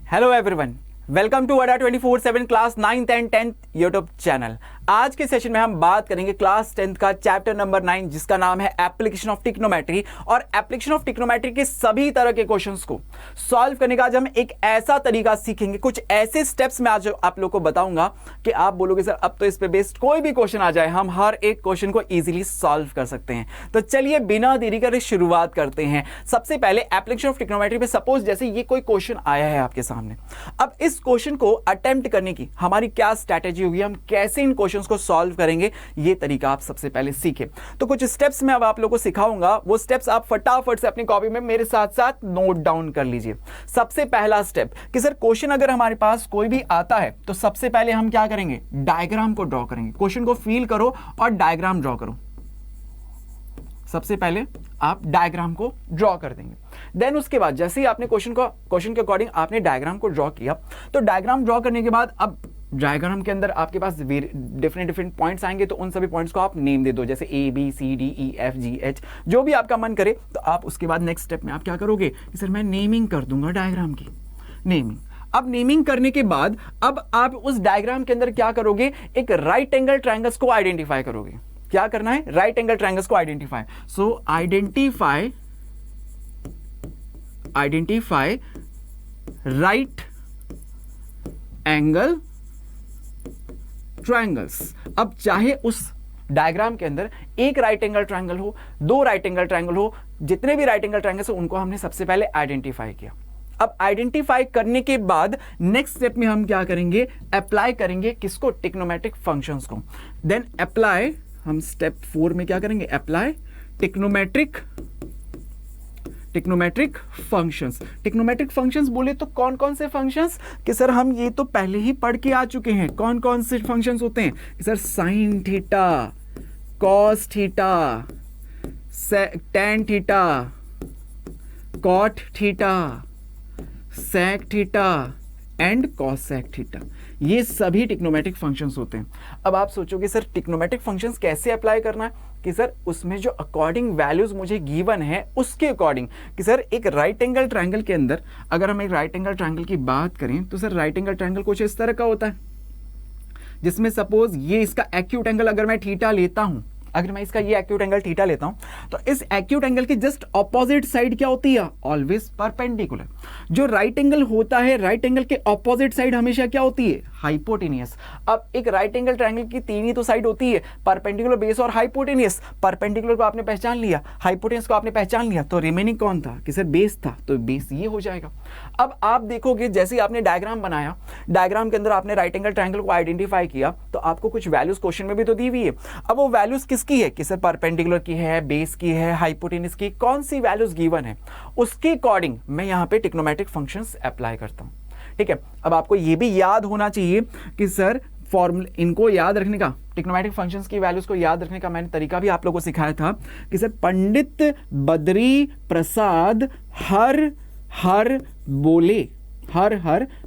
Hello everyone, welcome to Adda 24/7 class 9th and 10th YouTube channel. आज के session में हम बात करेंगे क्लास 10th का चैप्टर नंबर 9 जिसका नाम है एप्लीकेशन ऑफ ट्रिग्नोमेट्री। और एप्लीकेशन ऑफ ट्रिग्नोमेट्री के सभी तरह के क्वेश्चंस को सॉल्व करने का आज हम एक ऐसा तरीका सीखेंगे, कुछ ऐसे स्टेप्स में आज आप लोग को बताऊंगा कि आप बोलोगे सर अब तो इस पे बेस्ड कोई भी क्वेश्चन आ जाए हम हर एक क्वेश्चन को इजीली सॉल्व कर सकते हैं। तो चलिए बिना देरी करे शुरुआत करते हैं। सबसे पहले एप्लीकेशन ऑफ ट्रिग्नोमेट्री पे सपोज जैसे ये कोई क्वेश्चन आया है आपके सामने, अब इस क्वेश्चन को अटेम्प्ट करने की हमारी क्या स्ट्रैटेजी होगी, हम कैसे इन क्वेश्चंस को सॉल्व करेंगे, ये तरीका आप सबसे पहले सीखें। तो कुछ स्टेप्स मैं अब आप लोगों को सिखाऊंगा, वो स्टेप्स आप फटाफट से अपनी कॉपी में मेरे साथ साथ नोट डाउन कर लीजिए। सबसे पहला स्टेप कि सर क्वेश्चन अगर हमारे पास कोई भी आता है तो सबसे पहले हम क्या करेंगे, डायग्राम को ड्रॉ करेंगे। क्वेश्चन को फील करो और डायग्राम ड्रॉ करो। सबसे पहले आप डायग्राम को ड्रॉ कर देंगे। देन उसके बाद जैसे ही आपने क्वेश्चन के अकॉर्डिंग आपने डायग्राम को ड्रॉ किया, तो डायग्राम ड्रॉ करने के बाद अब डायग्राम के अंदर आपके पास डिफरेंट पॉइंट्स आएंगे, तो उन सभी पॉइंट्स को आप नेम दे दो, जैसे A B C D E F G H, जो भी आपका मन करे। तो आप उसके बाद नेक्स्ट स्टेप में आप क्या करोगे कि सर मैं नेमिंग कर दूंगा डायग्राम की नेमिंग। अब नेमिंग करने के बाद अब आप उस डायग्राम के अंदर क्या करोगे, एक राइट एंगल ट्रायंगल्स को आइडेंटिफाई करोगे। क्या करना है, राइट एंगल ट्रायंगल्स को आइडेंटिफाई। सो आइडेंटिफाई राइट एंगल ट्रायंगल्स। अब चाहे उस डायग्राम के अंदर एक राइट एंगल ट्रायंगल हो, दो राइट एंगल ट्रायंगल हो, जितने भी राइट एंगल ट्रायंगल्स हो उनको हमने सबसे पहले आइडेंटिफाई किया। अब आइडेंटिफाई करने के बाद नेक्स्ट स्टेप में हम क्या करेंगे, अप्लाई करेंगे किसको, ट्रिग्नोमेट्रिक फंक्शंस को। देन अप्लाई, हम स्टेप 4 में क्या करेंगे, apply trigonometric functions. Trigonometric functions बोले तो कौन कौन से फंक्शंस, कि सर हम ये तो पहले ही पढ़ के आ चुके हैं। कौन कौन से फंक्शंस होते हैं कि sir sine theta, cos theta, tan theta, cot theta, sec theta and cosec theta, ये सभी ट्रिग्नोमेट्रिक फंक्शंस होते हैं। अब आप सोचोगे सर ट्रिग्नोमेट्रिक फंक्शंस कैसे अप्लाई करना है, कि सर उसमें जो अकॉर्डिंग वैल्यूज मुझे गिवन है उसके अकॉर्डिंग, कि सर एक राइट एंगल ट्रायंगल के अंदर अगर हम एक राइट एंगल ट्रायंगल की बात करें तो सर राइट एंगल ट्रायंगल कुछ इस तरह का होता है, जिसमें सपोज ये इसका एक्यूट एंगल अगर मैं थीटा लेता हूं, अगर मैं इसका ये एक्यूट एंगल थीटा लेता हूं, तो इस एक्यूट एंगल की जस्ट ऑपोजिट साइड क्या होती है, ऑलवेज परपेंडिकुलर। जो राइट एंगल होता है, राइट एंगल के ऑपोजिट साइड हमेशा क्या होती है, हाइपोटेनियस। अब एक राइट एंगल ट्रायंगल की तीन ही तो साइड होती है, परपेंडिकुलर, बेस और हाइपोटेनियस। परपेंडिकुलर को आपने पहचान लिया, हाइपोटेनियस को आपने पहचान लिया, तो रिमेनिंग कौन था, कि सर बेस था, तो बेस ये हो जाएगा। अब आप देखोगे जैसे ही आपने डायग्राम बनाया, डायग्राम के अंदर आपने राइट एंगल ट्रायंगल को आइडेंटिफाई किया, तो आपको कुछ वैल्यूज क्वेश्चन में भी तो दी हुई है। अब वो वैल्यूज किसकी है, कि सर परपेंडिकुलर की है, बेस की है, हाइपोटेनस की, कौन सी वैल्यूज गिवन है उसके अकॉर्डिंग मैं यहां पे ट्रिग्नोमेट्रिक फंक्शंस अप्लाई करता हूं। ठीक है, अब आपको ये भी याद होना चाहिए कि सर फॉर्मूला, इनको याद रखने का, ट्रिग्नोमेट्रिक फंक्शंस की वैल्यूज को याद रखने का मैंने तरीका भी आप लोगों को सिखाया था कि सर पंडित बद्री प्रसाद हर हर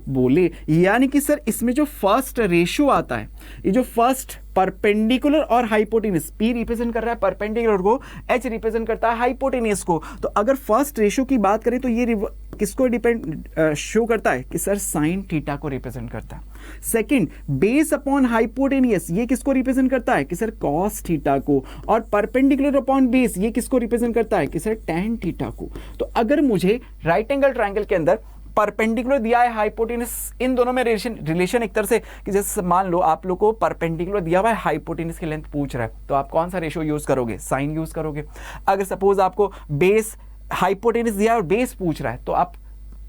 बोले, यानी कि सर इसमें जो फर्स्ट रेशियो आता है, ये जो फर्स्ट परपेंडिकुलर और हाइपोटेनियस, P रिप्रेजेंट कर रहा है परपेंडिकुलर को, H रिप्रेजेंट करता है हाइपोटेनियस को। तो अगर फर्स्ट रेशियो की बात करें तो ये किसको डिपेंड शो करता है, कि सर साइन थीटा को रिप्रेजेंट करता है। सेकंड, बेस अपॉन हाइपोटेनियस, ये किसको रिप्रेजेंट करता है, कि सर कॉस थीटा को। और परपेंडिकुलर अपॉन बेस, ये किसको रिप्रेजेंट करता है, कि सर टेन थीटा को। तो अगर मुझे राइट एंगल ट्रायंगल के अंदर परपेंडिकुलर दिया है, हाइपोटेनस, इन दोनों में रिलेशन एक तरह से, कि जैसे मान लो आप लोग को परपेंडिकुलर दिया हुआ है, हाइपोटेनस की लेंथ पूछ रहा है, तो आप कौन सा रेशियो यूज करोगे, साइन यूज करोगे। अगर सपोज आपको बेस हाइपोटेनस दिया है और बेस पूछ रहा है, तो आप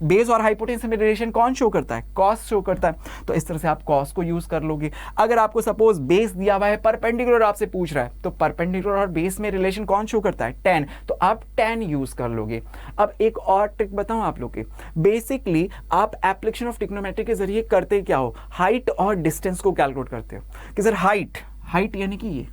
बेस और हाइपोटेनस में रिलेशन कौन शो करता है, कॉस शो करता है, तो इस तरह से आप कॉस को यूज कर लोगे। अगर आपको सपोज बेस दिया हुआ है, परपेंडिकुलर आपसे पूछ रहा है, तो परपेंडिकुलर और बेस में रिलेशन कौन शो करता है, टेन, तो आप टेन यूज कर लोगे। अब एक और ट्रिक बताऊं आप लोग के, बेसिकली आप एप्लीकेशन ऑफ ट्रिग्नोमेट्री के जरिए करते क्या हो, हाइट और डिस्टेंस को कैलकुलेट करते हो, कि सर हाइट यानी कि ये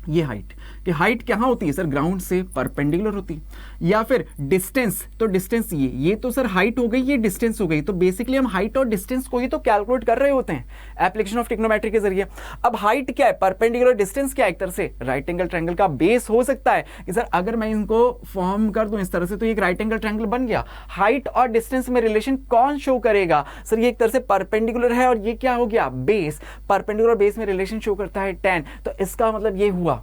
ये हाइट कि हाइट कहाँ होती है सर, ग्राउंड से परपेंडिकुलर होती है। या फिर डिस्टेंस, तो डिस्टेंस ये तो सर हाइट हो गई, ये डिस्टेंस हो गई। तो बेसिकली हम हाइट और डिस्टेंस को ही तो कैलकुलेट कर रहे होते हैं एप्लीकेशन ऑफ ट्रिग्नोमेट्री के जरिए। अब हाइट क्या है, परपेंडिकुलर, डिस्टेंस क्या है, एक तरह से राइट एंगल ट्रायंगल का बेस हो सकता है कि सर अगर मैं इनको फॉर्म कर दूं इस तरह से तो एक राइट एंगल ट्रायंगल बन गया। हाइट और डिस्टेंस में रिलेशन कौन शो करेगा सर, ये एक तरह से परपेंडिकुलर है और ये क्या हो गया, बेस। परपेंडिकुलर बेस में रिलेशन शो करता है tan। तो इसका मतलब ये हुआ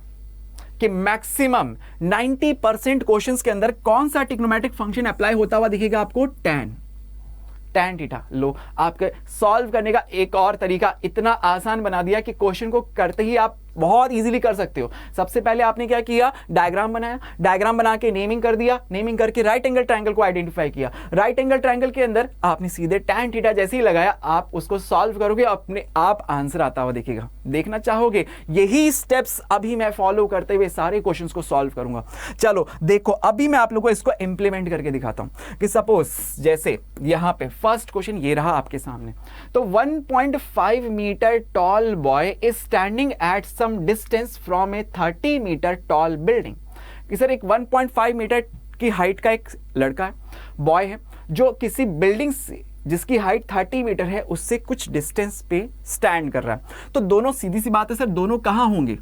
कि मैक्सिमम 90% क्वेश्चंस के अंदर कौन सा ट्रिग्नोमेट्रिक फंक्शन अप्लाई होता हुआ दिखेगा आपको, tan थीटा। लो, आपके सॉल्व करने का एक और तरीका इतना आसान बना दिया कि क्वेश्चन को करते ही आप बहुत इजीली कर सकते हो। सबसे पहले आपने क्या किया, डायग्राम बनाया, डायग्राम बना के नेमिंग कर दिया, नेमिंग करके राइट एंगल ट्रायंगल को आइडेंटिफाई किया। राइट एंगल ट्रायंगल के अंदर आपने सीधे tan थीटा जैसे ही लगाया, आप उसको सॉल्व करोगे, अपने आप आंसर आता हुआ दिखेगा। देखना चाहोगे, यही स्टेप्स अभी मैं फॉलो करते हुए सारे क्वेश्चंस को सॉल्व करूंगा। चलो देखो, अभी मैं आप लोगों को इसको इंप्लीमेंट करके दिखाता हूं कि सपोज जैसे यहां पे फर्स्ट क्वेश्चन ये रहा आपके सामने। तो 1.5 metre tall boy is standing at some distance from a 30 metre tall building. कि सर एक 1.5 मीटर की हाइट का एक लड़का है, बॉय है, जो किसी बिल्डिंग से जिसकी हाइट 30 मीटर है उससे कुछ डिस्टेंस पे स्टैंड कर रहा है। तो दोनों, सीधी सी बात है सर, दोनों कहां होंगे,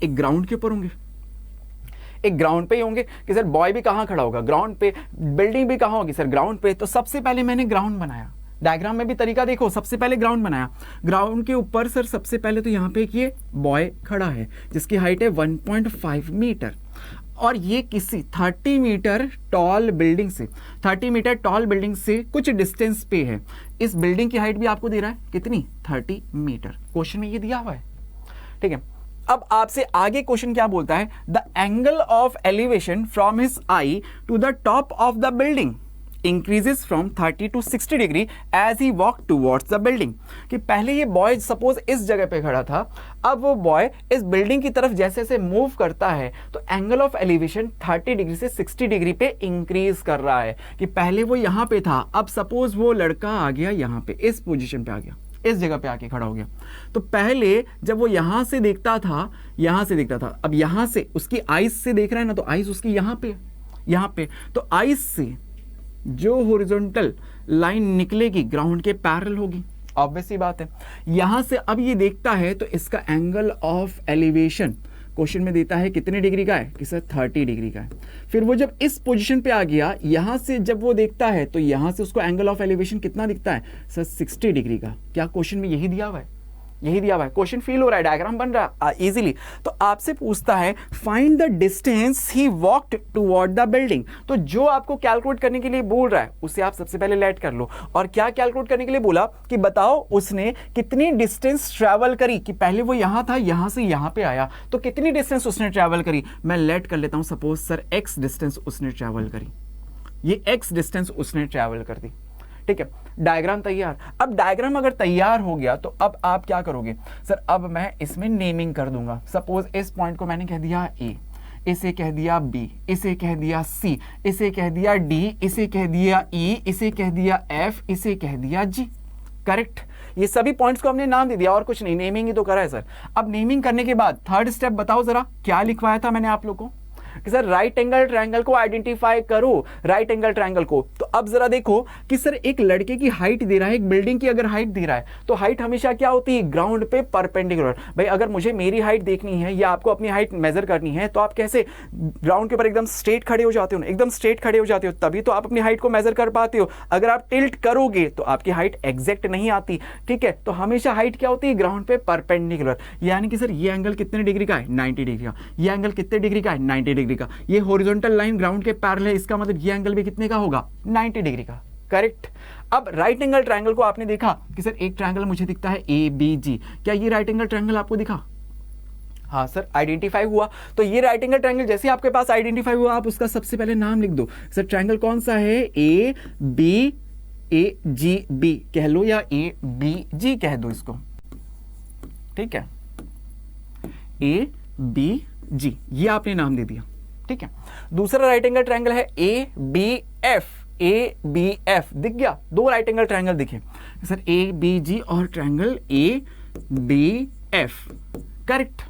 एक ग्राउंड के ऊपर होंगे, एक ग्राउंड पे ही होंगे। कि सर बॉय भी कहां खड़ा होगा, ग्राउंड पे, बिल्डिंग भी कहां होगी सर, ग्राउंड पे। तो सबसे पहले मैंने ग्राउंड बनाया, डायग्राम में भी तरीका देखो, सबसे पहले ग्राउंड बनाया। ग्राउंड के ऊपर सर सबसे पहले तो यहाँ पे एक ये बॉय खड़ा है जिसकी हाइट है 1.5 मीटर और ये किसी 30 मीटर टॉल बिल्डिंग से, 30 मीटर टॉल बिल्डिंग से कुछ डिस्टेंस पे है। इस बिल्डिंग की हाइट भी आपको दे रहा है कितनी, 30 मीटर, क्वेश्चन में ये दिया हुआ है। ठीक है, अब आपसे आगे क्वेश्चन क्या बोलता है, the angle of elevation from his eye to the top of the building increases from 30 to 60 degree as he walked towards the building। कि पहले ये बॉय सपोज इस जगह पे खड़ा था, अब वो बॉय इस बिल्डिंग की तरफ जैसे जैसे मूव करता है तो एंगल ऑफ एलिवेशन 30 डिग्री से 60 डिग्री पे इंक्रीज कर रहा है। कि पहले वो यहाँ पे था, अब सपोज वो लड़का आ गया यहाँ पे, इस पोजीशन पे आ गया, इस जगह पे आके खड़ा हो गया। तो पहले जब वो यहां से देखता था, यहां से देखता था, अब यहां से उसकी आइस से देख रहा है ना, तो आइस उसकी यहां पे, तो आइस से जो हॉरिजॉन्टल लाइन निकलेगी ग्राउंड के पैरेलल होगी, ऑब्वियस सी बात है। यहां से अब ये देखता है तो इसका एंगल ऑफ एलिवेशन क्वेश्चन में देता है कितने डिग्री का है, कि सर 30 डिग्री का है। फिर वो जब इस पोजीशन पे आ गया, यहां से जब वो देखता है तो यहां से उसको एंगल ऑफ एलिवेशन कितना दिखता है सर, 60 डिग्री का। क्या क्वेश्चन में यही दिया हुआ है, यही दिया हुआ है, क्वेश्चन फील हो रहा है, डायग्राम बन रहा है इजीली। तो आपसे पूछता है find the distance he walked toward the building. तो जो आपको कैलकुलेट करने के लिए बोल रहा है उसे आप सबसे पहले लेट कर लो। और क्या कैलकुलेट करने के लिए बोला कि बताओ उसने कितनी डिस्टेंस ट्रैवल करी। कि पहले वो यहां था, यहां से यहां पे आया, तो कितनी डिस्टेंस उसने ट्रैवल करी। मैं लेट कर लेता हूं, सपोज सर x डिस्टेंस उसने ट्रैवल करी, ये x डिस्टेंस उसने ट्रैवल कर दी। ठीक है, डायग्राम तैयार। अब डायग्राम अगर तैयार हो गया तो अब आप क्या करोगे सर, अब मैं इसमें नेमिंग कर दूंगा। सपोज इस पॉइंट को मैंने कह दिया ए, इसे कह दिया बी, इसे कह दिया सी, इसे कह दिया डी, इसे कह दिया ई, इसे कह दिया एफ, इसे कह दिया जी। करेक्ट, ये सभी पॉइंट्स को हमने नाम दे दिया और कुछ नहीं, नेमिंग ही तो करा है सर। अब नेमिंग करने के बाद थर्ड स्टेप बताओ जरा, क्या लिखवाया था मैंने आप लोगों को कि सर राइट एंगल ट्रायंगल को आइडेंटिफाई करो, राइट एंगल ट्रायंगल को। तो अब जरा देखो कि सर एक लड़के की हाइट दे रहा है, एक बिल्डिंग की अगर हाइट दे रहा है तो हाइट हमेशा क्या होती है, ग्राउंड पे परपेंडिकुलर। भाई अगर मुझे मेरी हाइट देखनी है या आपको अपनी हाइट मेजर करनी है तो आप कैसे ग्राउंड के ऊपर एकदम स्ट्रेट खड़े हो जाते हो, एकदम स्ट्रेट खड़े हो जाते हो, तभी तो आप अपनी हाइट को मेजर कर पाते हो। अगर आप टिल्ट करोगे तो आपकी हाइट एग्जैक्ट नहीं आती। ठीक है, तो हमेशा हाइट क्या होती है, ग्राउंड पे परपेंडिकुलर। यानी कि सर ये एंगल कितने डिग्री का है, 90 डिग्री का। ये एंगल कितने डिग्री का है, 90 डिग्री का। ये हॉरिजॉन्टल लाइन ग्राउंड के पैरेलल है, इसका मतलब ये एंगल भी कितने का होगा, 90 डिग्री का। करेक्ट। अब राइट एंगल ट्रायंगल को आपने देखा कि सर एक ट्रायंगल मुझे दिखता है ए बी जी, क्या ये राइट एंगल ट्रायंगल आपको दिखा, हाँ सर आइडेंटिफाई हुआ। तो ये राइट एंगल ट्रायंगल जैसे आपके पास आइडेंटिफाई हुआ, आप उसका सबसे पहले नाम लिख दो। सर ट्रायंगल कौन सा है, ए जी बी कह लो या ए बी जी कह दो इसको। ठीक है, ए बी जी ये आपने नाम दे दिया। ठीक है, दूसरा राइट एंगल ट्रायंगल है A B F, A B F दिख गया, दो राइट एंगल ट्रायंगल दिखे सर, ए बी जी और triangle A B F. Correct.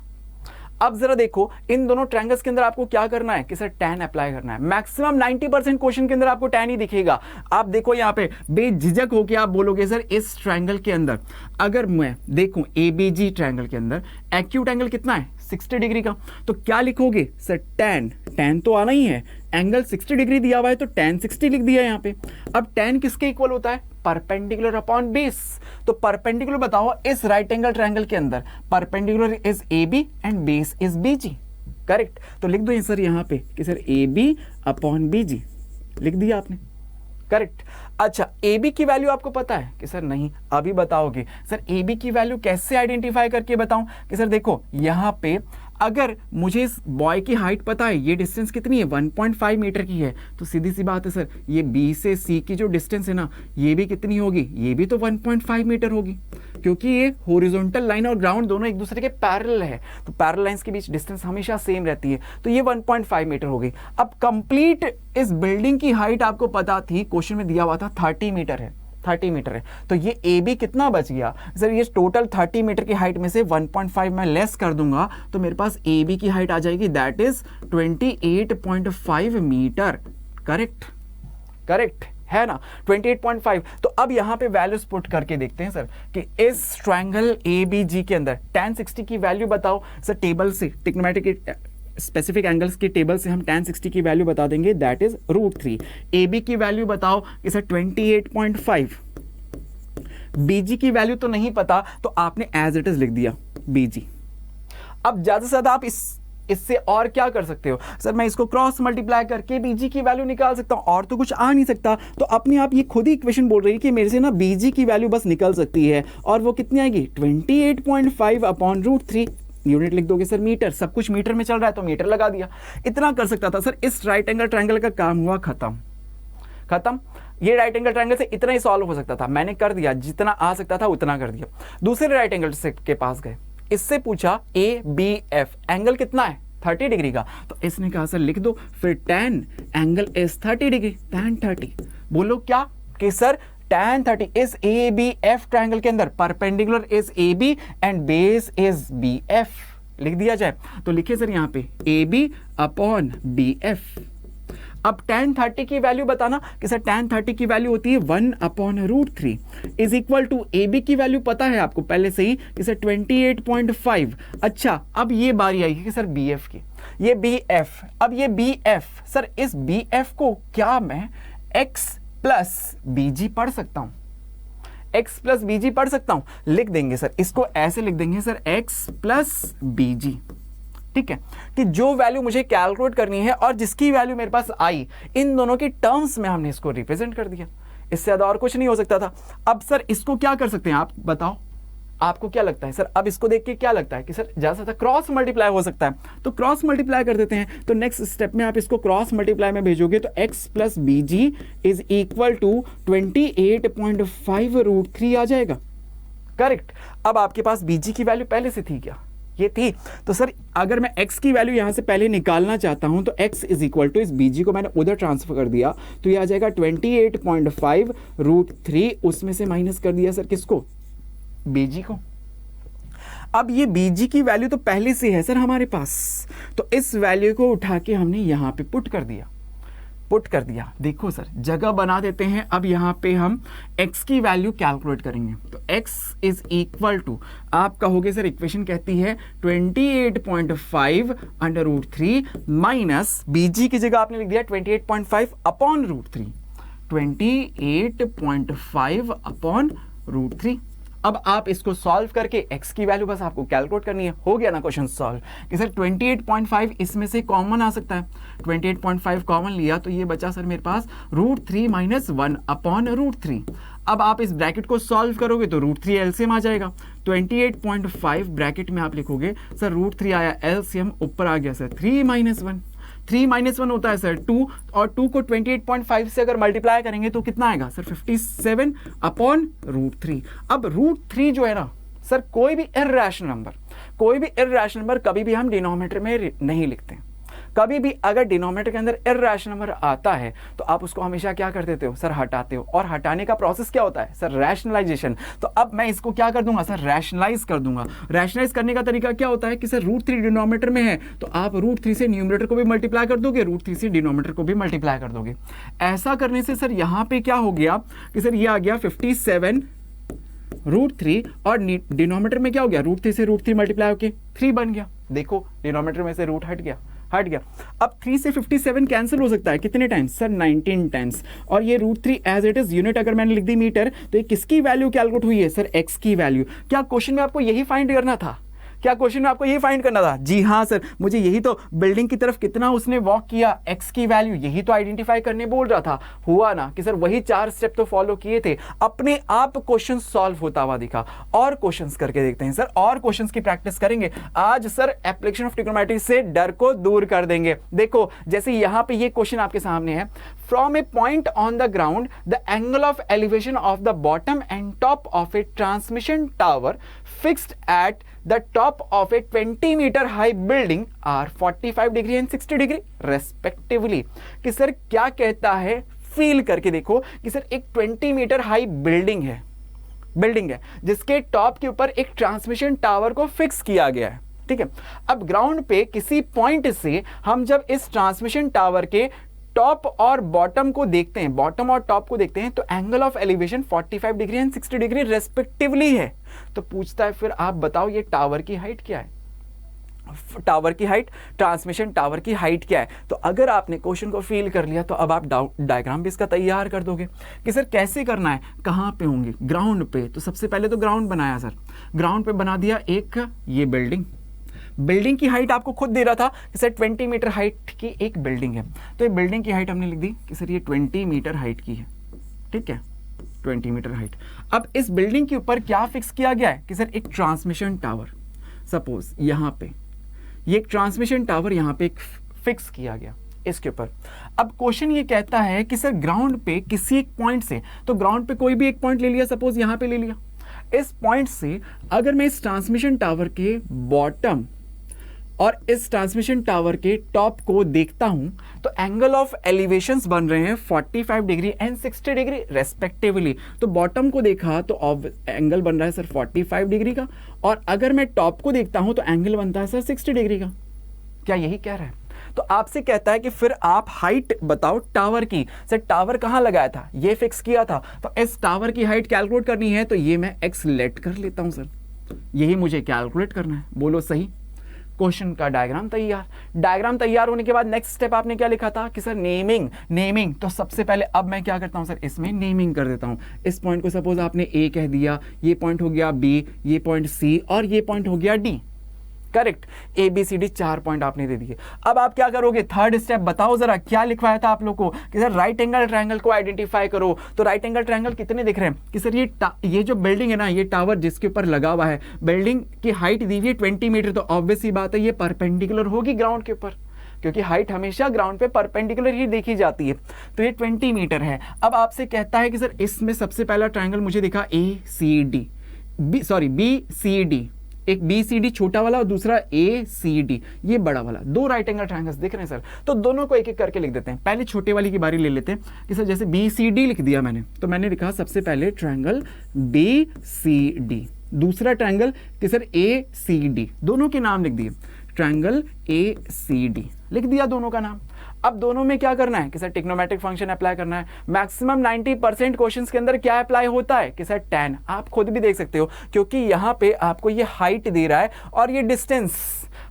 अब जरा देखो इन दोनों ट्रायंगल्स के अंदर आपको क्या करना है कि सर tan अप्लाई करना है। मैक्सिमम 90% क्वेश्चन के अंदर आपको tan ही दिखेगा। आप देखो यहाँ पे बेझिझक होके आप बोलोगे सर इस ट्रायंगल के अंदर अगर मैं देखूं ABG ट्रायंगल के अंदर एक्यूट एंगल कितना है 60 डिग्री का, तो क्या लिखोगे सर tan तो आना ही है, एंगल 60 डिग्री दिया हुआ है तो tan 60 लिख दिया यहाँ पे। अब tan किसके इक्वल होता है परपेंडिकुलर अपॉन बेस, तो परपेंडिकुलर बताओ इस राइट एंगल ट्रायंगल के अंदर perpendicular is AB and base is BG, correct. तो लिख दो ये सर यहाँ पे कि सर AB अपॉन BG लिख दिया आपने, करेक्ट। अच्छा AB की वैल्यू आपको पता है कि सर नहीं, अभी बताओगे सर AB की वैल्यू कैसे आइडेंटिफाई करके बताऊं कि सर देखो यहाँ पे अगर मुझे इस बॉय की हाइट पता है, ये डिस्टेंस कितनी है 1.5 मीटर की है, तो सीधी सी बात है सर ये B से C की जो डिस्टेंस है ना ये भी कितनी होगी, ये भी तो 1.5 मीटर होगी, क्योंकि ये हॉरिजॉन्टल लाइन और ग्राउंड दोनों एक दूसरे के पैरेलल है, तो पैरेलल लाइंस के बीच डिस्टेंस हमेशा सेम रहती है, तो ये 1.5 मीटर हो गई। अब कंप्लीट इस बिल्डिंग की हाइट आपको पता थी, क्वेश्चन में दिया हुआ था 30 मीटर है, 30 मीटर है, तो ये AB कितना बच गया सर, ये टोटल 30 मीटर की हाइट में से 1.5 मैं लेस कर दूंगा तो मेरे पास AB की हाइट आ जाएगी that is 28.5 metre, correct, correct है ना 28.5। तो अब यहाँ पे वैल्यूज पुट करके देखते हैं सर कि इस ट्रायंगल ABG के अंदर tan 60 की वैल्यू बताओ सर, टेबल से ट्रिग्नोमेट्रिक स्पेसिफिक एंगल्स की टेबल से हम tan 60 की वैल्यू बता देंगे दैट इज √3। AB की वैल्यू बताओ कि सर 28.5, BG की वैल्यू तो नहीं पता तो आपने एज इट इज लिख दिया BG। अब ज्यादा से ज्यादा आप इससे और क्या कर सकते हो सर, मैं इसको क्रॉस मल्टीप्लाई करके BG की वैल्यू निकाल सकता हूं, और तो कुछ आ नहीं सकता, तो अपने आप ये खुद ही इक्वेशन बोल रही है कि मेरे से ना BG की वैल्यू बस निकल सकती है, और वो कितनी आएगी 28.5 अपॉन √3। यूनिट लिख दोगे सर मीटर, सब कुछ मीटर में चल रहा है तो मीटर लगा दिया। इतना कर सकता था सर, इस राइट एंगल ट्रायंगल का काम हुआ खत्म। ये राइट एंगल ट्रायंगल से इतना ही सॉल्व हो सकता था, मैंने कर दिया, जितना आ सकता था उतना कर दिया। दूसरे राइट एंगल से के पास गए, इससे पूछा ABF एंगल कितना है 30 डिग्री का, तो इसने कहा सर लिख दो फिर tan angle is 30 degree, tan 30। बोलो क्या कि सर tan 30 इस ABF ट्रायंगल के अंदर perpendicular is AB and base is BF लिख दिया जाए, तो लिखिए सर यहाँ पे AB अपॉन BF। अब tan 30 की वैल्यू बताना कि सर tan 30 की वैल्यू होती है 1 upon √3 is equal to AB की वैल्यू पता है आपको पहले से ही कि सर 28.5। अच्छा अब ये बारी आई कि सर BF की, ये BF, अब ये BF सर इस BF को क्या मैं X प्लस BG पढ़ सकता हूं, X प्लस BG पढ़ सकता हूं, लिख देंगे सर इसको ऐसे लिख देंगे सर X प्लस BG, ठीक है, कि जो वैल्यू मुझे कैलकुलेट करनी है और जिसकी वैल्यू मेरे पास आई, इन दोनों के टर्म्स में हमने इसको रिप्रेजेंट कर दिया, इससे ज्यादा और कुछ नहीं हो सकता था। अब सर इसको क्या कर सकते हैं आप बताओ, आपको क्या लगता है सर, अब इसको देख के क्या लगता है कि सर ज्यादा से क्रॉस मल्टीप्लाई हो सकता है, तो क्रॉस मल्टीप्लाई कर देते हैं। तो नेक्स्ट स्टेप में आप इसको क्रॉस मल्टीप्लाई में भेजोगे तो x plus BG is equal to 28.5 √3 आ जाएगा, करेक्ट। अब आपके पास BG की वैल्यू पहले से थी क्या, ये थी, तो सर अगर मैं x की वैल्यू यहां से पहले निकालना चाहता हूं तो x इज इक्वल टू इस BG को मैंने उधर ट्रांसफर कर दिया तो ये आ जाएगा 28.5 √3, उसमें से माइनस कर दिया सर किसको, BG को। अब ये BG की वैल्यू तो पहले से है सर हमारे पास, तो इस वैल्यू को उठा के हमने यहां पे पुट कर दिया। देखो सर जगह बना देते हैं, अब यहां पे हम x की वैल्यू कैलकुलेट करेंगे, तो x इज इक्वल टू आप कहोगे सर इक्वेशन कहती है 28.5 अंडर √3 माइनस BG की जगह आपने लिख दिया 28.5 अपॉन √3, 28.5 अपॉन √3। अब आप इसको सॉल्व करके x की वैल्यू बस आपको कैलकुलेट करनी है, हो गया ना क्वेश्चन सॉल्व कि सर 28.5 इसमें से कॉमन आ सकता है, 28.5 कॉमन लिया तो ये बचा सर मेरे पास √3 माइनस 1 अपॉन √3। अब आप इस ब्रैकेट को सॉल्व करोगे तो √3 एलसीएम आ जाएगा, 28.5 ब्रैकेट में आप लिखोगे सर √3 आया एलसीएम, ऊपर आ गया सर 3 माइनस 1, 3 माइनस 1 होता है सर 2, और 2 को 28.5 से अगर मल्टीप्लाई करेंगे तो कितना आएगा सर 57 अपॉन √3। अब √3 जो है ना सर कोई भी इर्रेशनल नंबर कभी भी हम डिनोमिनेटर में नहीं लिखते हैं, कभी भी अगर डिनोमिनेटर के अंदर इर्रेशनल नंबर आता है तो आप उसको हमेशा क्या कर देते हो सर, हटाते हो, और हटाने का प्रोसेस क्या होता है सर, रैशनलाइजेशन। तो अब मैं इसको क्या कर दूंगा सर, रैशनलाइज कर दूंगा। रैशनलाइज करने का तरीका क्या होता है कि सर √3 डिनोमिनेटर में है तो आप √3 से न्यूमरेटर को भी मल्टीप्लाई कर दोगे, √3 से डिनोमिनेटर को भी मल्टीप्लाई कर दोगे। ऐसा करने से सर यहाँ पे क्या हो गया कि सर ये आ गया 57 √3 और डिनोमिनेटर में क्या हो गया, √3 से √3 मल्टीप्लाई होके 3 बन गया। देखो डिनोमिनेटर में से रूट हट गया। अब 3 से 57 कैंसिल हो सकता है कितने टाइम्स सर, 19 टाइम्स। और ये √3 एज इट इज यूनिट अगर मैंने लिख दी मीटर तो ये किसकी वैल्यू कैलकुलेट हुई है सर, x की वैल्यू। क्या क्वेश्चन में आपको यही फाइंड करना था? क्या क्वेश्चन में आपको यही फाइंड करना था? जी हाँ सर, मुझे यही तो बिल्डिंग की तरफ कितना उसने वॉक किया, x की वैल्यू, यही तो आइडेंटिफाई करने बोल रहा था। हुआ ना कि सर वही 4 स्टेप तो फॉलो किए थे, अपने आप क्वेश्चन सॉल्व होता हुआ दिखा। और क्वेश्चंस करके देखते हैं सर, और क्वेश्चंस की प्रैक्टिस करेंगे आज सर। एप्लीकेशन ऑफ ट्रिग्नोमेट्री से डर को दूर कर देंगे। देखो जैसे यहाँ पे ये क्वेश्चन आपके सामने है, from A point on the ground the angle of elevation of the bottom and top of A transmission tower fixed at the top of a 20 meter high building are 45 degree and 60 degree respectively। कि sir क्या कहता है, feel करके देखो कि sir एक 20 metre high building है जिसके टॉप के ऊपर एक ट्रांसमिशन टावर को फिक्स किया गया है, ठीक है। अब ग्राउंड पे किसी पॉइंट से हम जब इस ट्रांसमिशन टावर के टॉप और बॉटम को देखते हैं, बॉटम और टॉप को देखते हैं, तो angle of elevation 45 degree and 60 degree respectively है। तो पूछता है फिर आप बताओ ये टावर की हाइट क्या है, टावर की हाइट, ट्रांसमिशन टावर की हाइट क्या है। तो अगर आपने क्वेश्चन को फील कर लिया तो अब आप डायग्राम भी इसका तैयार कर दोगे कि सर कैसे करना है, कहाँ पे होंगे, ग्राउंड पे। तो सबसे पहले तो ग्राउंड बनाया सर, ग्राउंड पे बना दिया एक ये बिल्डिंग की हाइट आपको खुद दे रहा था कि सर 20 मीटर हाइट की एक बिल्डिंग है, तो ये बिल्डिंग की हाइट हमने लिख दी कि सर ये 20 मीटर हाइट की है, ठीक है, 20 मीटर हाइट। अब इस बिल्डिंग के ऊपर क्या फिक्स किया गया है कि सर एक ट्रांसमिशन टावर, सपोज यहाँ पे ये एक ट्रांसमिशन टावर यहाँ पे एक फिक्स किया गया इसके ऊपर। अब क्वेश्चन ये कहता है कि सर ग्राउंड पे किसी एक पॉइंट से, तो ग्राउंड पे कोई भी एक पॉइंट ले लिया, सपोज यहाँ पे ले लिया, इस पॉइंट से अगर मैं इस ट्रांसमिशन टावर के बॉटम और इस ट्रांसमिशन टावर के टॉप को देखता हूं तो एंगल ऑफ एलिवेशंस बन रहे हैं 45 डिग्री एंड 60 डिग्री रेस्पेक्टिवली। तो बॉटम को देखा तो एंगल बन रहा है सर 45 डिग्री का, और अगर मैं टॉप को देखता हूं तो एंगल बनता है सर 60 डिग्री का। क्या यही कह रहा है? तो आपसे कहता है कि फिर आप हाइट बताओ टावर की। सर टावर कहां लगाया था, ये फिक्स किया था, तो इस टावर की हाइट कैलकुलेट करनी है, तो ये मैं एक्स लेट कर लेता हूं सर, यही मुझे कैलकुलेट करना है। बोलो सही। क्वेश्चन का डायग्राम तैयार होने के बाद नेक्स्ट स्टेप आपने क्या लिखा था कि सर नेमिंग। तो सबसे पहले अब मैं क्या करता हूं सर, इसमें नेमिंग कर देता हूं। इस पॉइंट को सपोज आपने ए कह दिया, ये पॉइंट हो गया बी, ये पॉइंट सी, और ये पॉइंट हो गया D. Correct, A B C D 4 point आपने दे दिए। अब आप क्या करोगे, थर्ड स्टेप बताओ जरा, क्या लिखवाया था आप लोग को कि सर राइट एंगल ट्रायंगल को आइडेंटिफाई करो। तो राइट एंगल ट्रायंगल कितने दिख रहे हैं कि सर ये जो बिल्डिंग है ना, ये टावर जिसके ऊपर लगा हुआ है, बिल्डिंग की हाइट दी हुई है 20 मीटर, तो ऑब्वियस सी बात है ये परपेंडिकुलर होगी ग्राउंड के ऊपर, क्योंकि हाइट हमेशा ग्राउंड पे परपेंडिकुलर ही देखी जाती है। तो ये 20 मीटर है। अब आपसे कहता है कि सर इसमें सबसे पहला ट्रायंगल मुझे दिखा बी सी डी, एक बी सी डी छोटा वाला और दूसरा ए सी डी ये बड़ा वाला, 2 राइट एंगल ट्रायंगल्स दिख रहे हैं सर। तो दोनों को एक एक करके लिख देते हैं। पहले छोटे वाली की बारी ले लेते हैं कि सर जैसे बी सी डी लिख दिया मैंने, तो मैंने लिखा सबसे पहले ट्रायंगल बी सी डी, दूसरा ट्रायंगल कि सर ए सी डी, दोनों के नाम लिख दिए, ट्रायंगल ए सी डी लिख दिया दोनों का नाम। अब दोनों में क्या करना है कि सर ट्रिग्नोमेट्रिक फंक्शन अप्लाई करना है। मैक्सिमम 90% क्वेश्चंस के अंदर क्या अप्लाई होता है कि सर tan, आप खुद भी देख सकते हो क्योंकि यहाँ पे आपको ये हाइट दे रहा है और ये डिस्टेंस,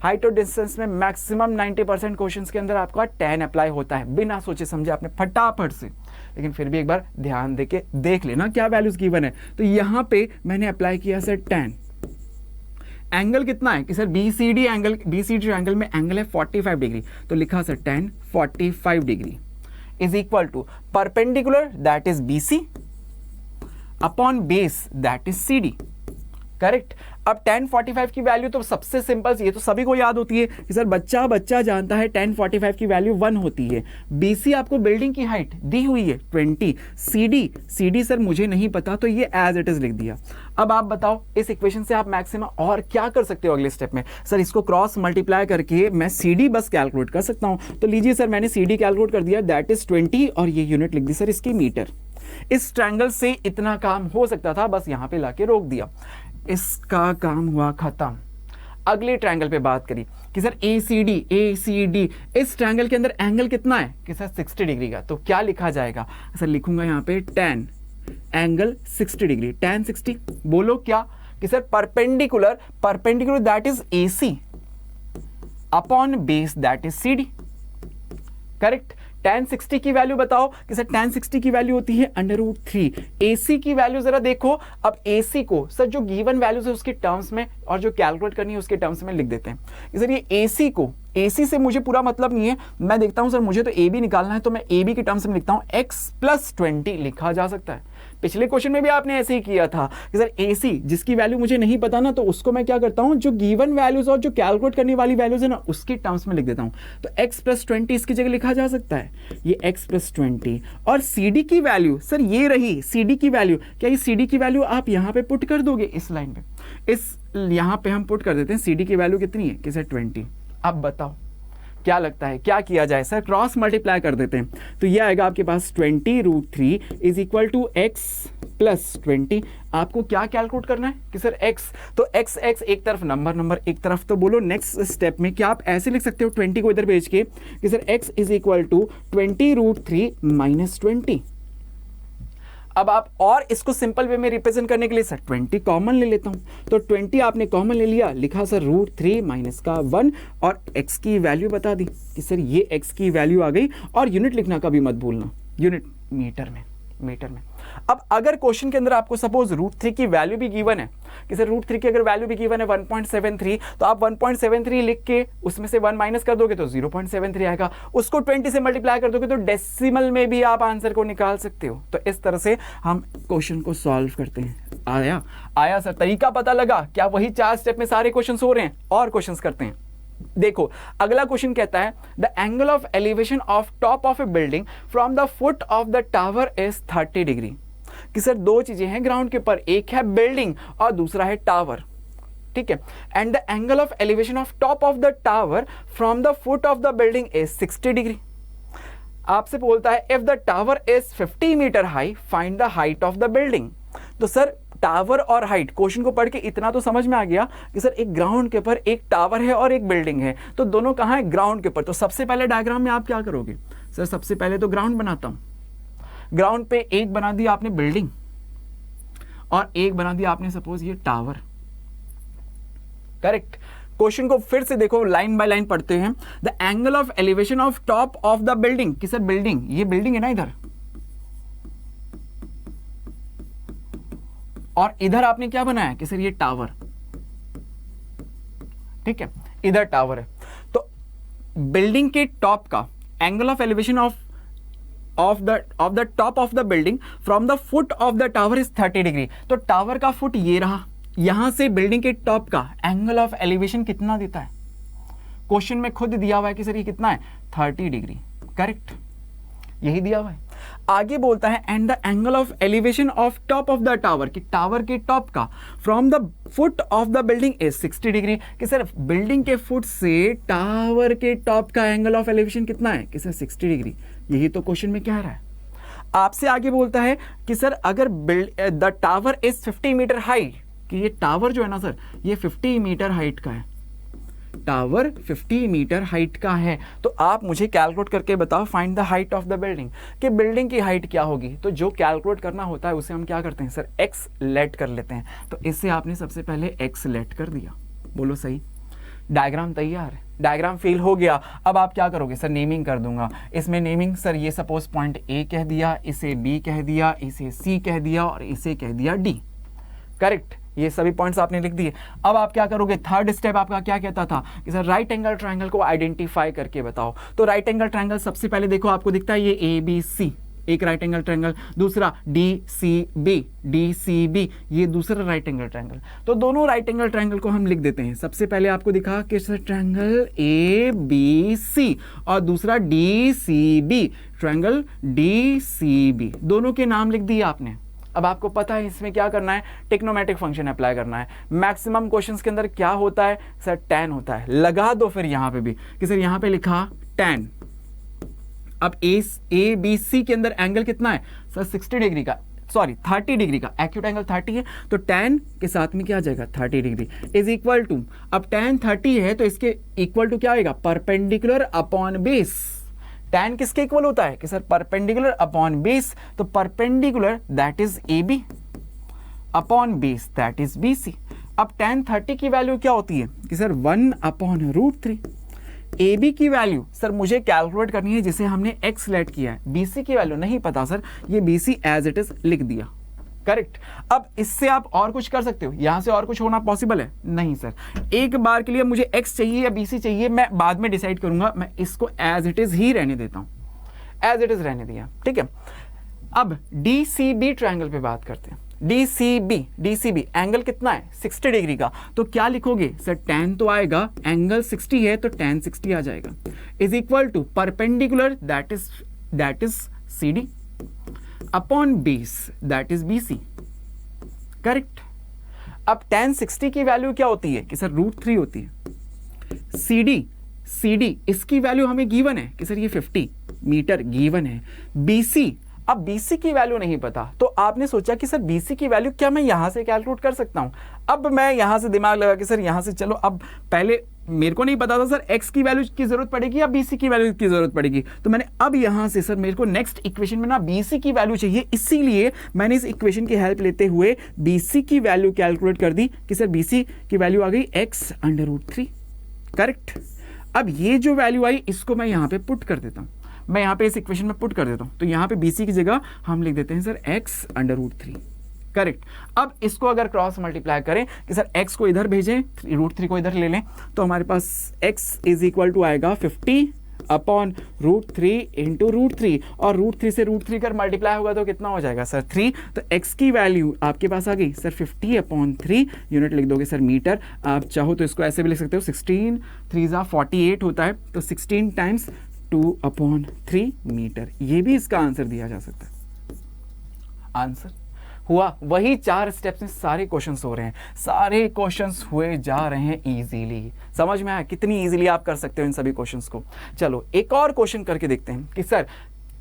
हाइट और डिस्टेंस में मैक्सिमम 90% क्वेश्चंस के अंदर आपका tan अप्लाई होता है, बिना सोचे समझे आपने फटाफट से। लेकिन फिर भी एक बार ध्यान देके देख लेना क्या वैल्यूज गिवन है। तो यहाँ पे मैंने अप्लाई किया सर tan, एंगल कितना है कि सर बीसीडी ट्रायंगल में एंगल है 45 डिग्री, तो लिखा sir tan 45 degree is equal to perpendicular that is BC upon base that is CD. Correct. अब tan 45 की वैल्यू तो सबसे सिंपल, ये तो सभी को याद होती है कि सर बच्चा जानता है tan 45 की वैल्यू 1 होती है। BC आपको बिल्डिंग की हाइट दी हुई है 20, CD सर मुझे नहीं पता, तो ये एज इट इज लिख दिया। अब आप बताओ इस इक्वेशन से आप मैक्सिमम और क्या कर सकते हो अगले स्टेप में? सर इसको क्रॉस मल्टीप्लाई करके मैं CD बस कैलकुलेट कर सकता हूं। तो लीजिए सर मैंने CD कैलकुलेट कर दिया, दैट इज 20, और ये यूनिट लिख दी सर इसकी मीटर। इस ट्रायंगल से इतना काम हो सकता था, बस यहां पे लाके रोक दिया, इसका काम हुआ खत्म। अगले ट्रायंगल पे बात करी कि सर ACD, इस ट्रायंगल के अंदर एंगल कितना है कि सर 60 डिग्री का। तो क्या लिखा जाएगा? सर लिखूंगा यहाँ पे tan एंगल 60 डिग्री, tan 60। बोलो क्या कि sir perpendicular that is AC upon base that is CD। Correct. tan 60 की वैल्यू बताओ कि सर tan 60 की वैल्यू होती है √3। AC की वैल्यू जरा देखो। अब AC को सर जो गिवन वैल्यूज है उसके टर्म्स में, और जो कैलकुलेट करनी है उसके टर्म्स में लिख देते हैं कि सर ये AC से मुझे पूरा मतलब नहीं है, मैं देखता हूं सर मुझे तो AB निकालना है, तो मैं AB के टर्म्स में लिखता हूं x+20 लिखा जा सकता है। पिछले क्वेश्चन में भी आपने ऐसे ही किया था कि सर AC जिसकी वैल्यू मुझे नहीं पता ना, तो उसको मैं क्या करता हूं, जो गिवन वैल्यूज और जो कैलकुलेट करने वाली वैल्यूज है ना उसके टर्म्स में लिख देता हूं। तो x+20 इसकी जगह लिखा जा सकता है, ये x+20। और CD की वैल्यू सर ये रही CD की वैल्यू, क्या ये CD की वैल्यू आप यहां पे पुट कर दोगे इस लाइन पे? इस यहां पे हम पुट कर देते हैं CD की वैल्यू कितनी है कि सर 20। अब बताओ क्या लगता है क्या किया जाए? सर क्रॉस मल्टीप्लाई कर देते हैं, तो ये आएगा आपके पास 20√3 इज इक्वल टू x+20। आपको क्या कैलकुलेट करना है कि सर x, तो x एक तरफ, नंबर एक तरफ। तो बोलो नेक्स्ट स्टेप में क्या आप ऐसे लिख सकते हो 20 को इधर भेज के कि sir x is equal to 20√3 - 20। अब आप और इसको सिंपल वे में रिप्रेजेंट करने के लिए सर 20 कॉमन ले लेता हूं। तो 20 आपने कॉमन ले लिया, लिखा सर √3 माइनस का 1, और x की वैल्यू बता दी कि सर ये x की वैल्यू आ गई। और यूनिट लिखना कभी मत भूलना, यूनिट मीटर में। अब अगर क्वेश्चन के अंदर आपको सपोज √3 की वैल्यू भी गिवन है कि सर √3 की अगर वैल्यू भी गिवन है 1.73, तो आप 1.73 लिख के उसमें से 1 माइनस कर दोगे तो 0.73 आएगा। उसको 20 से मल्टीप्लाई कर दोगे तो डेसिमल में भी आप आंसर को निकाल सकते हो। तो इस तरह से हम क्वेश्चन को सॉल्व करते हैं। आया सर, तरीका पता लगा क्या? वही 4 स्टेप में सारे क्वेश्चन हो रहे हैं। और क्वेश्चन करते हैं। देखो अगला क्वेश्चन कहता है the angle of elevation of top of A building from the foot of the tower is 30 degree. कि सर दो चीजें हैं ग्राउंड के ऊपर, एक है बिल्डिंग और दूसरा है टावर, ठीक है। And the angle of elevation of top of the tower from the foot of the building is 60 degree. आपसे बोलता है if the tower is 50 metre high find the height of the building. तो sir tower और height, question को पढ़ के इतना तो समझ में आ गया कि सर एक ग्राउंड के ऊपर एक टावर है और एक बिल्डिंग है, तो दोनों कहाँ है? ग्राउंड के ऊपर। तो सबसे पहले डायग्राम में आप क्या करोगे? सर सबसे पहले तो ग्राउंड बनाता हूं। ग्राउंड पे एक बना दिया आपने बिल्डिंग और एक बना दिया आपने सपोज ये टावर। करेक्ट। क्वेश्चन को फिर से देखो, लाइन बाय लाइन पढ़ते हैं। The angle of elevation of top of the building, कि सर बिल्डिंग, ये बिल्डिंग है ना इधर, और इधर आपने क्या बनाया कि सर ये टावर, ठीक है, इधर टावर है। तो बिल्डिंग के टॉप का angle of elevation of the top of the building from the foot of the tower is 30 degree. तो टावर का फुट ये रहा, यहां से बिल्डिंग के टॉप का एंगल ऑफ एलिवेशन कितना देता है? क्वेश्चन में खुद दिया हुआ है कि सर ये कितना है? 30 डिग्री। करेक्ट, यही दिया हुआ है। आगे बोलता है and the angle of elevation of top of the tower, कि टावर के टॉप का from the foot of the building is 60 degree. कि सर बिल्डिंग के फुट से टावर के टॉप का एंगल ऑफ एलिवेशन कितना है? कि सर 60 डिग्री। यही तो क्वेश्चन में कह रहा है। आपसे आगे बोलता है कि सर अगर the tower is 50 metre high, कि ये टावर जो है ना सर ये 50 मीटर हाइट का है, टावर 50 मीटर हाइट का है, तो आप मुझे कैलकुलेट करके बताओ find the height of the building, कि बिल्डिंग की हाइट क्या होगी। तो जो कैलकुलेट करना होता है उसे हम क्या करते हैं सर? एक्स लेट कर लेते हैं। तो इससे आपने सबसे पहले एक्स लेट कर दिया। बोलो सही। डायग्राम तैयार है, डायग्राम फिल हो गया। अब आप क्या करोगे सर? नेमिंग कर दूंगा। इसमें नेमिंग सर ये सपोज पॉइंट ए कह दिया, इसे बी कह दिया, इसे सी कह दिया और इसे कह दिया डी। करेक्ट, ये सभी पॉइंट्स आपने लिख दिए। अब आप क्या करोगे? थर्ड स्टेप आपका क्या कहता था कि सर राइट एंगल ट्रायंगल को आइडेंटिफाई करके बताओ। तो राइट एंगल ट्रायंगल सबसे पहले देखो आपको दिखता है ये ABC, एक राइट एंगल ट्रायंगल, दूसरा DCB ये दूसरा राइट एंगल ट्रायंगल। तो दोनों राइट एंगल ट्रायंगल को हम लिख देते हैं। सबसे पहले आपको दिखा कि ट्रायंगल ABC और दूसरा DCB, ट्रायंगल DCB, दोनों के नाम लिख दिए आपने। अब आपको पता है इसमें क्या करना है, ट्रिग्नोमेट्रिक फंक्शन अप्लाई करना है। मैक्सिमम क्वेश्चंस के अंदर क्या होता है सर, tan होता है। लगा दो फिर यहां पे भी कि सर यहां पे लिखा tan। अब ABC के अंदर एंगल कितना है सर, 60 डिग्री का, सॉरी 30 डिग्री का, एक्यूट एंगल 30 है, तो tan के साथ में क्या आ जाएगा 30 डिग्री इज इक्वल टू, अब tan 30 है तो इसके इक्वल टू क्या आएगा, परपेंडिकुलर अपॉन बेस। tan किसके इक्वल होता है कि सर परपेंडिकुलर अपॉन बेस, तो perpendicular that is AB upon base that is BC। अब tan 30 की वैल्यू क्या होती है कि सर 1/√3। AB की वैल्यू सर मुझे कैलकुलेट करनी है जिसे हमने x लेट किया है, BC की वैल्यू नहीं पता सर, ये BC एज इट इज लिख दिया, करेक्ट। अब इससे आप और कुछ कर सकते हो, यहां से और कुछ होना पॉसिबल है नहीं सर। एक बार के लिए मुझे x चाहिए या BC चाहिए, मैं बाद में डिसाइड करूंगा, मैं इसको एज इट इज ही रहने देता हूं, एज इट इज रहने दिया, ठीक है। अब DCB ट्रायंगल पे बात करते हैं। DCB एंगल कितना है 60 डिग्री का, तो क्या लिखोगे सर, tan तो आएगा, एंगल 60 है तो tan 60 आ जाएगा, is equal to perpendicular that is CD upon base that is BC, correct. अब tan 60 की वैल्यू क्या होती है कि सर √3 होती है। CD इसकी वैल्यू हमें गिवन है कि सर ये 50 मीटर गिवन है। BC, अब BC की वैल्यू नहीं पता, तो आपने सोचा कि सर BC की वैल्यू क्या मैं यहां से कैलकुलेट कर सकता हूं। अब मैं यहां से दिमाग लगा कि सर यहां से चलो, अब पहले मेरे को नहीं पता था सर x की वैल्यू की जरूरत पड़ेगी या BC की वैल्यू की जरूरत पड़ेगी, तो मैंने अब यहां से सर मेरे को नेक्स्ट इक्वेशन में ना BC की वैल्यू चाहिए, इसीलिए मैंने इस इक्वेशन की हेल्प लेते हुए BC की वैल्यू कैलकुलेट कर दी कि सर BC की वैल्यू आ गई x/√3, करेक्ट। अब ये जो वैल्यू आई इसको मैं यहां पे पुट कर देता हूं, मैं यहाँ पे इस इक्वेशन में पुट कर देता हूँ, तो यहाँ पे BC की जगह हम लिख देते हैं सर x/√3, करेक्ट। अब इसको अगर क्रॉस मल्टीप्लाई करें कि सर x को इधर भेजें, √3 को इधर ले लें, तो हमारे पास x इज इक्वल टू आएगा 50 अपॉन √3 इंटू √3, और √3 से √3 कर मल्टीप्लाई होगा तो कितना हो जाएगा सर 3, तो x की वैल्यू आपके पास आ गई सर 50/3, यूनिट लिख दोगे सर मीटर। आप चाहो तो इसको ऐसे भी लिख सकते हो, 16 3 48 होता है, तो 16 टाइम्स 2/3 मीटर, ये भी इसका आंसर दिया जा सकता है। आंसर हुआ वही 4 स्टेप्स में सारे क्वेश्चंस हो रहे हैं, सारे क्वेश्चंस हुए जा रहे हैं इजीली। समझ में आया कितनी इजीली आप कर सकते हो इन सभी क्वेश्चंस को। चलो एक और क्वेश्चन करके देखते हैं कि sir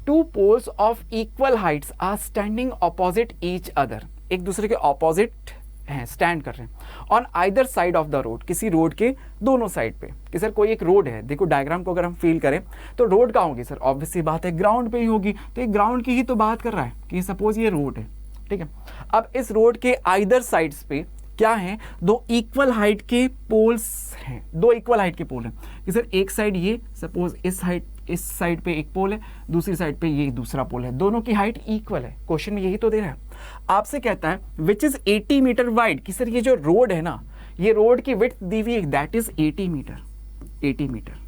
2 poles of equal heights are standing opposite each other, एक दूसरे के ऑपोजिट हैं, स्टैंड कर रहे हैं on either side of the road, किसी रोड के दोनों साइड पे। कि सर कोई एक रोड है, देखो डायग्राम को अगर हम फील करें तो रोड कहाँ होगी सर, ऑब्वियस सी बात है ग्राउंड पे ही होगी, तो एक ग्राउंड की ही तो बात कर रहा है कि सपोज ये रोड है, ठीक है। अब इस रोड के आइदर साइड्स पे क्या है, 2 इक्वल हाइट के पोल्स हैं, 2 इक्वल हाइट के पोल हैं कि सर एक साइड ये सपोज इस साइड पे एक पोल है, दूसरी साइड पे ये दूसरा पोल है, दोनों की हाइट इक्वल है। क्वेश्चन में यही तो दे रहा है, आपसे कहता है विच इज 80 मीटर वाइड, कि सर ये जो रोड है ना, ये रोड की विड्थ दी हुई है दैट इज 80 मीटर, 80 मीटर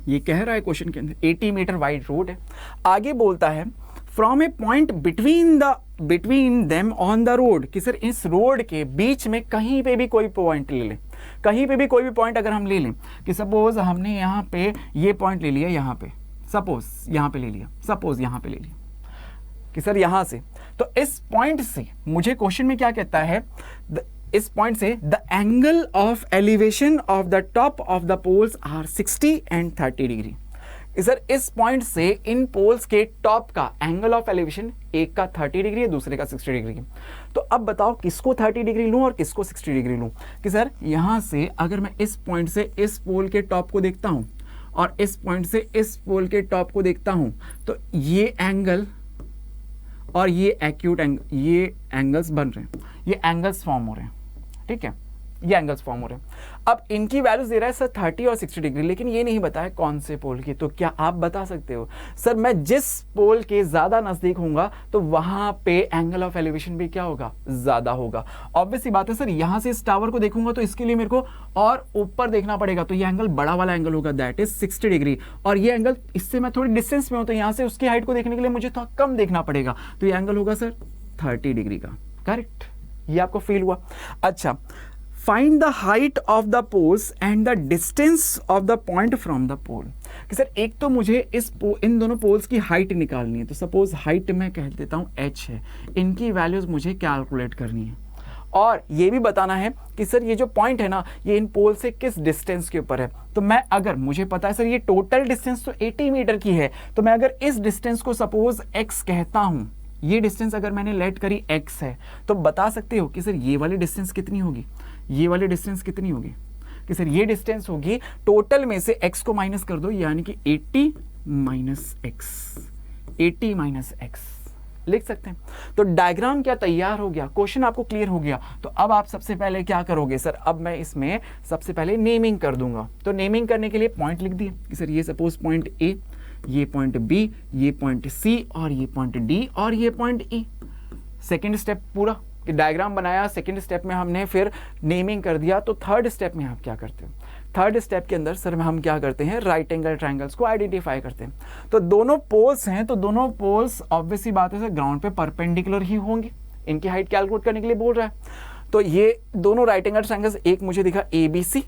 ये कह रहा है क्वेश्चन के अंदर, 80 मीटर वाइड रोड है। आगे बोलता है from A point between them on the road, कि सर इस रोड के बीच में कहीं पे भी कोई पॉइंट ले लें, कहीं पे भी कोई भी पॉइंट अगर हम ले लें, कि सपोज हमने यहाँ पे ये पॉइंट ले लिया, यहाँ पे सपोज यहाँ पे ले लिया, सपोज यहाँ पे ले लिया कि सर यहाँ से, तो इस पॉइंट से मुझे क्वेश्चन में क्या कहता है, इस पॉइंट से the angle of elevation of the top of the poles are 60 and 30 degree. Sir इस पॉइंट से इन पोल्स के टॉप का एंगल ऑफ एलिवेशन, एक का 30 डिग्री है, दूसरे का 60 डिग्री है। तो अब बताओ किसको 30 डिग्री लूं और किसको 60 डिग्री लूं। कि सर यहां से अगर मैं इस पॉइंट से इस पोल के टॉप को देखता हूं और इस पॉइंट से इस पोल के टॉप को देखता हूं, तो ये एंगल और ये एक्यूट एंगल, ये एंगल्स बन रहे हैं, ये एंगल्स फॉर्म हो रहे हैं, ठीक है, ये एंगल्स फॉर्म हो रहे हैं। अब इनकी वैल्यूज दे रहा है सर 30 और 60 डिग्री, लेकिन ये नहीं बताया कौन से पोल की। तो क्या आप बता सकते हो सर मैं जिस पोल के ज्यादा नजदीक होऊंगा तो वहां पे एंगल ऑफ एलिवेशन भी क्या होगा, ज्यादा होगा। ऑब्वियसली बात है सर, यहां से इस टावर को देखूंगा तो इसके लिए मेरे को और ऊपर देखना पड़ेगा, तो ये एंगल बड़ा वाला एंगल होगा, दैट इज 60 डिग्री। और ये एंगल इससे मैं थोड़ी डिस्टेंस में हूं, तो यहां से उसकी हाइट को देखने के लिए मुझे थोड़ा कम देखना पड़ेगा, तो ये एंगल होगा सर 30 डिग्री का। करेक्ट, ये आपको फील हुआ। अच्छा, find the height of the poles and the distance of the point from the pole. कि सर एक तो मुझे इन दोनों पोल्स की हाइट निकालनी है, तो सपोज हाइट मैं कह देता हूं h है, इनकी वैल्यूज मुझे कैलकुलेट करनी है, और ये भी बताना है कि सर ये जो पॉइंट है ना ये इन पोल से किस डिस्टेंस के ऊपर है। तो मैं अगर मुझे पता है सर ये टोटल डिस्टेंस तो 80 मीटर की है, तो मैं अगर इस डिस्टेंस को सपोज x कहता हूं, ये डिस्टेंस अगर मैंने लेट करी x है, तो बता सकते हो कि सर ये वाली डिस्टेंस कितनी होगी, ये वाली डिस्टेंस कितनी होगी। कि सर ये डिस्टेंस होगी टोटल में से x को माइनस कर दो, यानी कि 80 माइनस एक्स, 80 माइनस एक्स लिख सकते हैं। तो डायग्राम क्या तैयार हो गया, क्वेश्चन आपको क्लियर हो गया। तो अब आप सबसे पहले क्या करोगे सर, अब मैं इसमें सबसे पहले नेमिंग कर दूंगा। तो नेमिंग करने के लिए पॉइंट लिख दिए कि सर ये सपोज पॉइंट A, ये पॉइंट B, ये पॉइंट C, और ये पॉइंट D, और ये पॉइंट E। सेकेंड स्टेप पूरा कि डायग्राम बनाया, सेकंड स्टेप में हमने फिर नेमिंग कर दिया। तो थर्ड स्टेप में आप क्या करते हो, थर्ड स्टेप के अंदर सर हम क्या करते हैं, राइट एंगल ट्रायंगल्स को आइडेंटिफाई करते हैं। तो दोनों पोल्स हैं, तो दोनों पोल्स ऑब्वियसली बात है सर ग्राउंड पे परपेंडिकुलर ही होंगे, इनकी हाइट कैलकुलेट करने के लिए बोल रहा है। तो ये दोनों राइट एंगल ट्रायंगल्स, एक मुझे दिखा ABC,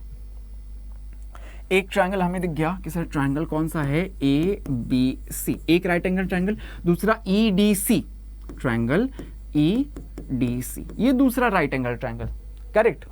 एक ट्रायंगल हमें दिख गया कि सर ट्रायंगल कौन सा है, ABC, एक राइट एंगल ट्रायंगल, दूसरा EDC ट्रायंगल, EDC, ये दूसरा right angle triangle. Correct,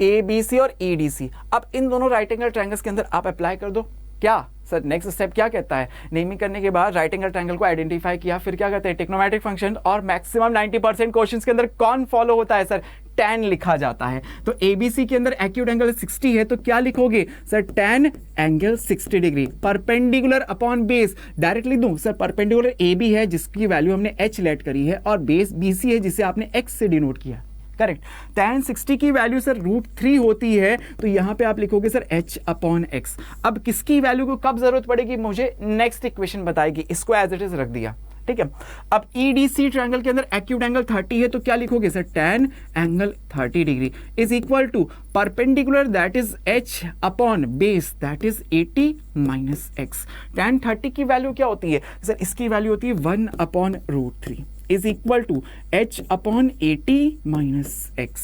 ABC और EDC। अब इन दोनों राइट एंगल ट्रायंगल्स के अंदर आप अप्लाई कर दो। क्या सर नेक्स्ट स्टेप क्या कहता है, नेमिंग करने के बाद राइट एंगल ट्रायंगल को आइडेंटिफाई किया, फिर क्या कहते हैं ट्रिग्नोमेट्रिक फंक्शन, और मैक्सिमम 90% क्वेश्चंस के अंदर कौन फॉलो होता है सर, tan लिखा जाता है। तो ABC के अंदर एक्यूट एंगल 60 है, तो क्या लिखोगे sir, tan angle 60 degree, perpendicular upon base. Direct लिख दूं सर, परपेंडिकुलर AB है जिसकी वैल्यू हमने h लेट करी है, और बेस BC है जिसे आपने x से डिनोट किया। करेक्ट, tan 60 की वैल्यू सर √3 होती है, तो यहां पे आप लिखोगे सर h अपॉन x। अब किसकी वैल्यू को कब जरूरत पड़ेगी मुझे नेक्स्ट इक्वेशन बताएगी, इसको एज इट इज रख दिया। ठीक है, अब EDC ट्रायंगल के अंदर एक्यूट एंगल 30 है, तो क्या लिखोगे sir, tan angle 30 degree is equal to perpendicular that is h upon base that is 80 minus x। tan 30 की वैल्यू क्या होती है सर, इसकी वैल्यू होती है 1 upon √3 is equal to h upon 80 minus x।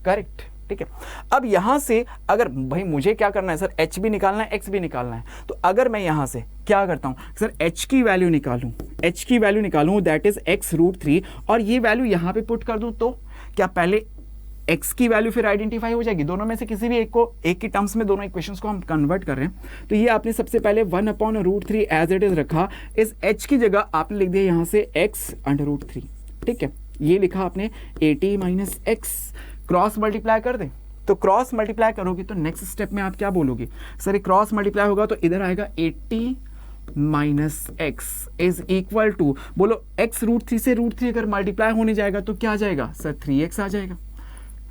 Correct, ठीक है। अब यहां से अगर भाई मुझे क्या करना है सर, h भी निकालना है, x भी निकालना है, तो अगर मैं यहां से क्या करता हूं सर, h की वैल्यू निकालूं दैट इज x √3, और ये वैल्यू यहां पे पुट कर दूं, तो क्या पहले x की वैल्यू फिर आइडेंटिफाई हो जाएगी, दोनों में से किसी भी एक की टर्म्स में दोनों इक्वेशंस को हम कन्वर्ट कर रहे हैं। तो ये आपने सबसे पहले 1 अपॉन √3 एज इट इज रखा, इस h की जगह आपने लिख दिया यहां से x अंडर √3। ठीक है, ये लिखा आपने 80 माइनस x, क्रॉस मल्टीप्लाई कर दें, तो क्रॉस मल्टीप्लाई करोगे तो नेक्स्ट स्टेप में आप क्या बोलोगे सर, ये क्रॉस मल्टीप्लाई होगा तो इधर आएगा 80 minus x is equal to, बोलो x √3 से √3 अगर मल्टीप्लाई होने जाएगा तो क्या आ जाएगा सर, 3x आ जाएगा।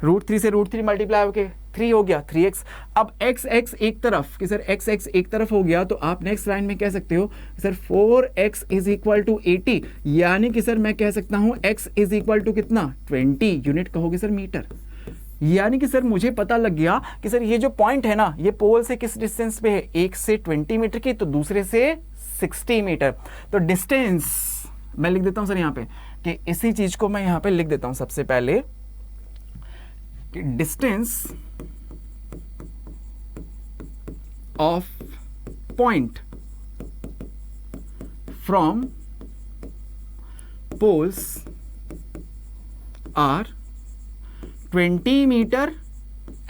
√3 से √3 मल्टीप्लाई होके 3 हो गया, 3x। अब x एक तरफ कि सर x एक तरफ हो गया, तो आप नेक्स्ट लाइन में कह सकते हो sir 4x is equal to 80, यानी कि सर मैं कह सकता हूं x इज इक्वल टू कितना, 20 यूनिट कहोगे सर मीटर। यानी कि सर मुझे पता लग गया कि सर ये जो पॉइंट है ना, ये पोल से किस डिस्टेंस पे है, एक से 20 मीटर की, तो दूसरे से 60 मीटर। तो डिस्टेंस मैं लिख देता हूं सर यहाँ पे, कि इसी चीज को मैं यहाँ पे लिख देता हूं सबसे पहले, कि distance of point from poles are 20 metre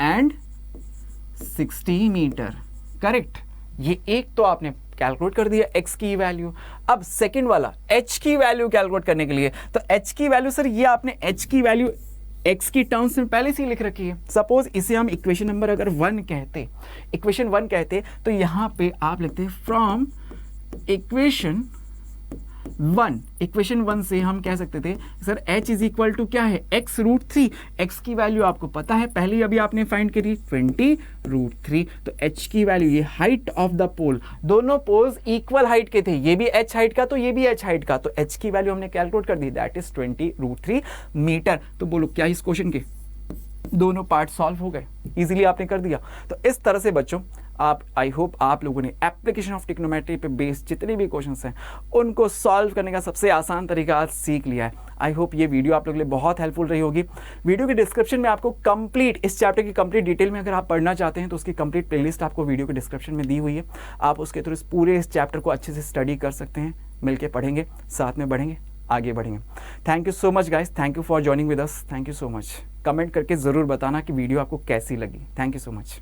and 60 metre. Correct, ये एक तो आपने कैलकुलेट कर दिया x की वैल्यू। अब सेकंड वाला h की वैल्यू कैलकुलेट करने के लिए, तो h की वैल्यू सर ये आपने h की वैल्यू x की टर्म्स में पहले से ही लिख रखी है। सपोज इसे हम इक्वेशन नंबर अगर 1 कहते, तो यहां पे आप लिखते हैं फ्रॉम इक्वेशन 1, इक्वेशन 1 से हम कह सकते थे sir h is equal to क्या है, x√3। x की वैल्यू आपको पता है, पहले अभी आपने फाइंड करी 20√3। तो h की वैल्यू, ये हाइट ऑफ द पोल, दोनों पोल्स इक्वल हाइट के थे, ये भी h हाइट का तो ये भी h हाइट का, तो h की वैल्यू हमने कैलकुलेट कर दी, दैट इज 20√3 मीटर। तो बोलो क्या इस क्वेश्चन के दोनों पार्ट सॉल्व हो गए, इजीली आपने कर दिया। तो इस तरह से बच्चों आप, आई होप आप लोगों ने एप्लीकेशन ऑफ ट्रिग्नोमेट्री पे बेस्ड जितने भी क्वेश्चंस हैं उनको सॉल्व करने का सबसे आसान तरीका आज सीख लिया है। आई होप ये वीडियो आप लोगों के लिए बहुत हेल्पफुल रही होगी। वीडियो के डिस्क्रिप्शन में आपको कंप्लीट इस चैप्टर की कंप्लीट डिटेल में अगर आप पढ़ना चाहते हैं तो उसकी कंप्लीट प्लेलिस्ट आपको वीडियो के डिस्क्रिप्शन में दी हुई है। आप उसके थ्रू पूरे इस चैप्टर को अच्छे से स्टडी कर सकते हैं, मिलकर पढ़ेंगे, साथ में बढ़ेंगे, आगे बढ़ेंगे। Thank you so much guys, thank you for joining with us, thank you so much. Comment करके ज़रूर बताना कि वीडियो आपको कैसी लगी। Thank you so much.